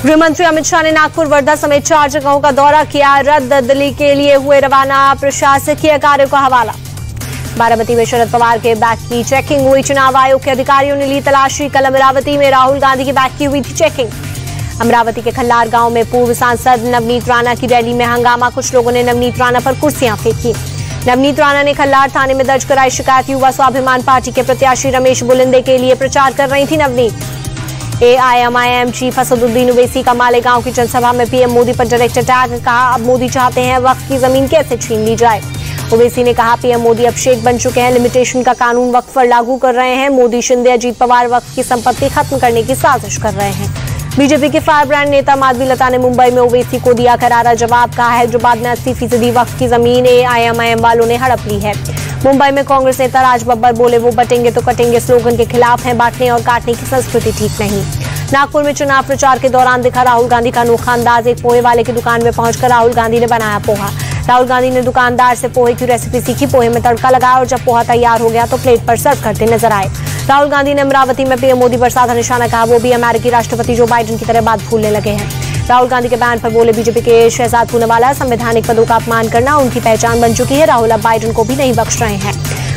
गृह मंत्री अमित शाह ने नागपुर, वर्धा समेत 4 जगहों का दौरा किया। रद्द दिल्ली के लिए हुए रवाना, प्रशासकीय कार्य का हवाला। बारामती में शरद पवार के बैग की चेकिंग हुई। चुनाव आयोग के अधिकारियों ने ली तलाशी। कल अमरावती में राहुल गांधी के बैग की हुई थी चेकिंग। अमरावती के खल्लार गांव में पूर्व सांसद नवनीत राणा की रैली में हंगामा। कुछ लोगों ने नवनीत राणा पर कुर्सियां फेंकी। नवनीत राणा ने खल्लार थाने में दर्ज कराई शिकायत। युवा स्वाभिमान पार्टी के प्रत्याशी रमेश बुलिंदे के लिए प्रचार कर रही थी नवनीत। AIMIM चीफ असदुद्दीन ओवैसी का मालेगांव की जनसभा में पीएम मोदी पर डायरेक्ट अटैक। कहा, अब मोदी चाहते हैं वक्फ की जमीन कैसे छीन ली जाए। ओवैसी ने कहा, पीएम मोदी अब शेख बन चुके हैं, लिमिटेशन का कानून वक्फ पर लागू कर रहे हैं। मोदी, शिंदे, अजीत पवार वक्फ की संपत्ति खत्म करने की साजिश कर रहे हैं। बीजेपी के फायर ब्रांड नेता माधवी लता ने मुंबई में ओवैसी को दिया करारा जवाब। कहा, हैदराबाद में 80% वक्फ की जमीन AIMIM वालों ने हड़प ली है। मुंबई में कांग्रेस नेता राज बब्बर बोले, वो बटेंगे तो कटेंगे स्लोगन के खिलाफ हैं। बांटने और काटने की संस्कृति ठीक नहीं। नागपुर में चुनाव प्रचार के दौरान दिखा राहुल गांधी का अनोखा अंदाज। एक पोहे वाले की दुकान में पहुंचकर राहुल गांधी ने बनाया पोहा। राहुल गांधी ने दुकानदार से पोहे की रेसिपी सीखी। पोहे में तड़का लगाया और जब पोहा तैयार हो गया तो प्लेट पर सर्व करते नजर आए। राहुल गांधी ने अमरावती में पीएम मोदी पर साधा निशाना। कहा, वो भी अमेरिकी राष्ट्रपति जो बाइडेन की तरह बात भूलने लगे हैं। राहुल गांधी के बयान पर बोले, बीजेपी के शहजाद पूनावाला, संवैधानिक पदों का अपमान करना उनकी पहचान बन चुकी है। राहुल अब बाइडेन को भी नहीं बख्श रहे हैं।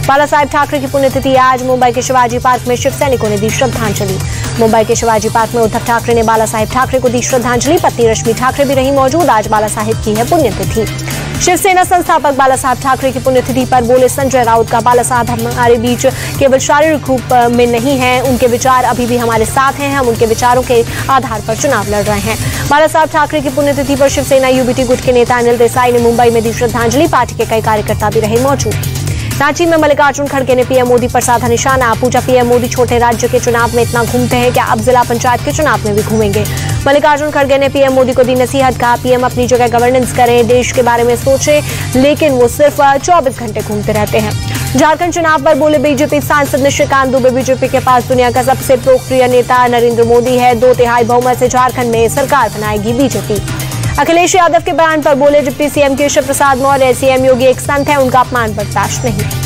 बाला साहेब ठाकरे की पुण्यतिथि आज। मुंबई के शिवाजी पार्क में शिव सैनिकों ने दी श्रद्धांजलि। मुंबई के शिवाजी पार्क में उद्धव ठाकरे ने बाला साहेब ठाकरे को दी श्रद्धांजलि। पत्नी रश्मि ठाकरे भी रही मौजूद। आज बाला साहेब की है पुण्यतिथि। शिवसेना संस्थापक बाला साहेब ठाकरे की पुण्यतिथि पर बोले संजय राउत का, बाला साहब हमारे बीच केवल शारीरिक रूप में नहीं है, उनके विचार अभी भी हमारे साथ हैं। हम उनके विचारों के आधार पर चुनाव लड़ रहे हैं। बाला साहब ठाकरे की पुण्यतिथि पर शिवसेना यूबीटी गुट के नेता अनिल देसाई ने मुंबई में दी श्रद्धांजलि। पार्टी के कई कार्यकर्ता भी रहे मौजूद। रांची में मल्लिकार्जुन खड़गे ने पीएम मोदी पर साधा निशाना। पूछा, पीएम मोदी छोटे राज्य के चुनाव में इतना घूमते हैं, क्या अब जिला पंचायत के चुनाव में भी घूमेंगे। मल्लिकार्जुन खड़गे ने पीएम मोदी को दी नसीहत। कहा, पीएम अपनी जगह गवर्नेंस करें, देश के बारे में सोचें, लेकिन वो सिर्फ 24 घंटे घूमते रहते हैं। झारखंड चुनाव पर बोले बीजेपी सांसद निशिकांत दुबे, बीजेपी के पास दुनिया का सबसे लोकप्रिय नेता नरेंद्र मोदी है। 2/3 बहुमत से झारखंड में सरकार बनाएगी बीजेपी। अखिलेश यादव के बयान पर बोले, deputy CM Keshav Prasad Maurya, CM योगी एक संत है, उनका अपमान बर्दाश्त नहीं।